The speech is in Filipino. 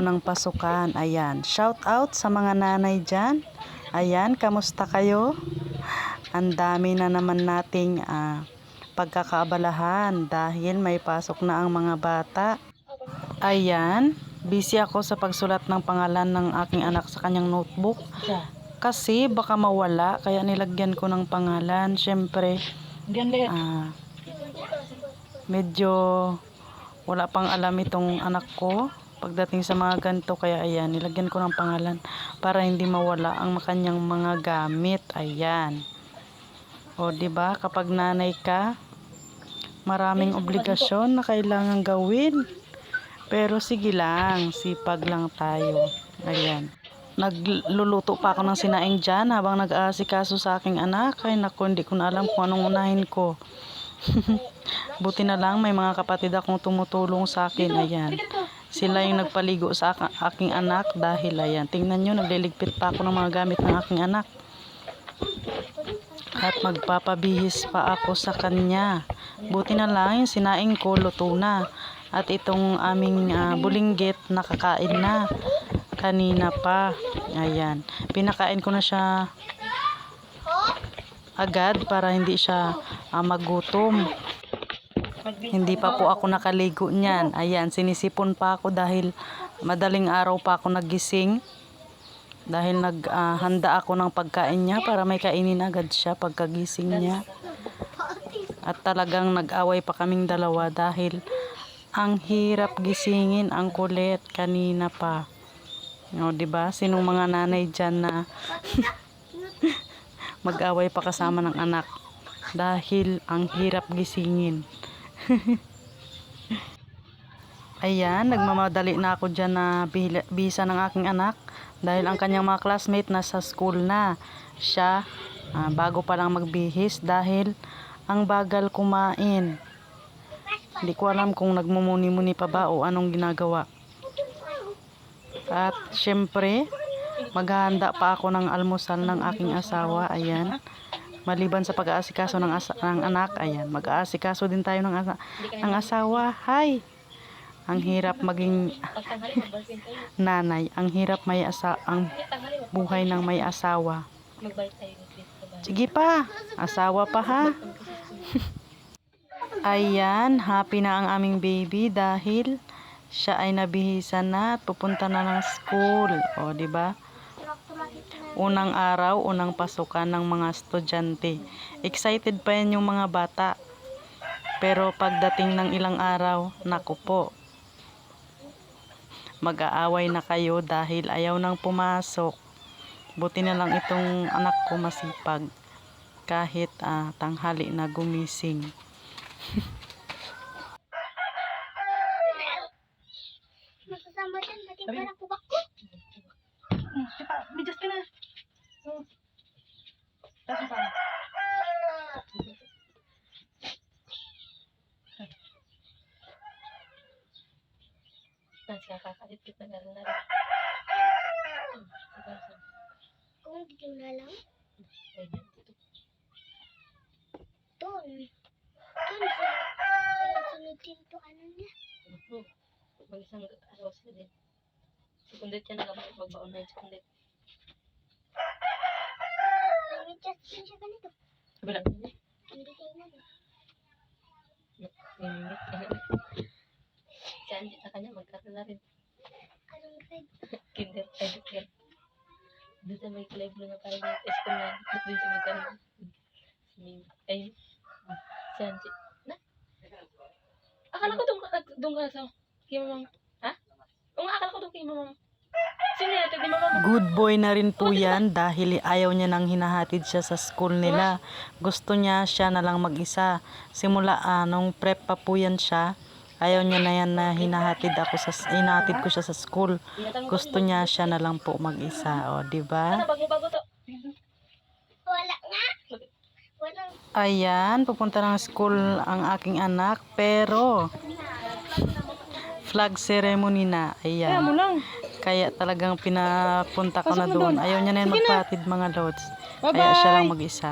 ng pasukan. Ayan, shout out sa mga nanay dyan. Ayan, kamusta kayo? Ang dami na naman nating pagkakaabalahan dahil may pasok na ang mga bata. Ayan, busy ako sa pagsulat ng pangalan ng aking anak sa kanyang notebook. Kasi baka mawala, kaya nilagyan ko ng pangalan. Siyempre, medyo wala pang alam itong anak ko pagdating sa mga ganito, kaya ayan, nilagyan ko ng pangalan para hindi mawala ang kanyang mga gamit. Ayan. O, di ba? Kapag nanay ka, maraming obligasyon na kailangan gawin. Pero sige lang, sipag lang tayo. Ayan. Nagluluto pa ako ng sinaing dyan habang nag-aasikaso sa aking anak. Ay naku, hindi ko na alam kung anong unahin ko. Buti na lang may mga kapatid akong tumutulong sa akin. Ayan. Sila yung nagpaligo sa aking anak dahil ayan. Tingnan nyo, nagliligpit pa ako ng mga gamit ng aking anak. At magpapabihis pa ako sa kanya. Buti na lang yung sinaing ko luto na. At itong aming bulinggit nakakain na. Kanina pa. Ayan. Pinakain ko na siya agad para hindi siya magutom. Hindi pa po ako nakaligo niyan. Ayan, sinisipon pa ako dahil madaling araw pa ako nagising. Dahil naghanda ako ng pagkain niya para may kainin agad siya pagkagising niya. At talagang nag-away pa kaming dalawa dahil ang hirap gisingin, ang kulit kanina pa. O, diba? Sinong mga nanay dyan na mag-away pa kasama ng anak dahil ang hirap gisingin. Ayan, nagmamadali na ako dyan na bisa ng aking anak dahil ang kanyang mga classmate nasa school na. Siya, bago pa lang magbihis dahil ang bagal kumain. Hindi ko alam kung nagmumuni-muni pa ba o anong ginagawa. At syempre, maghahanda pa ako ng almusal ng aking asawa. Ayan. Maliban sa pag-aasikaso ng anak, ayan, mag-aasikaso din tayo ng asawa. Hay! Ang hirap maging nanay. Ang hirap ang buhay ng may asawa. Sige pa, asawa pa ha. Ayan, happy na ang aming baby dahil siya ay nabihisan na at pupunta na ng school. O, di ba? Unang araw, unang pasukan ng mga estudyante. Excited pa yan yung mga bata. Pero pagdating ng ilang araw, naku po, mag-aaway na kayo dahil ayaw nang pumasok. Buti na lang itong anak ko masipag. Kahit tanghali na gumising. Masasama dyan, dating parang kubak ko. Bidyas ka na. Tapos pa. Nakakalit kita na rin. Kung hindi na lang. Doon. Sunod din to ano niya. Mag-isang araw siya din. Sekundit siya nagbaon na yung sekundit. May just din siya ganito. Wala. Hindi kayo na doon. Siya sa kanya magkakaroon na rin. Anong grade? Kinder, educate. Doon sa may club na parang school na. At doon siya magkakaroon. Ay, siya. Na? Akala ko doon ka sa kay mamang. Ha? Akala ko doon kay mamang. Sino yan? Di mamang. Good boy na rin po yan dahil ayaw niya nang hinahatid siya sa school nila. Gusto niya siya na lang mag-isa. Simula nung prep pa po yan siya, ayaw niya na yan na hinahatid ko siya sa school. Gusto niya siya na lang po mag-isa. O, diba? Ano, bago to? Wala nga. Wala. Ayan, pupunta ng school ang aking anak. Pero, flag ceremony na. Kaya Ayan. mo lang. Kaya talagang pinapunta ko na Pasok na doon. doon. Ayaw niya na yan Sige na. magpatid mga lods. Kaya Bye-bye. siya lang mag-isa.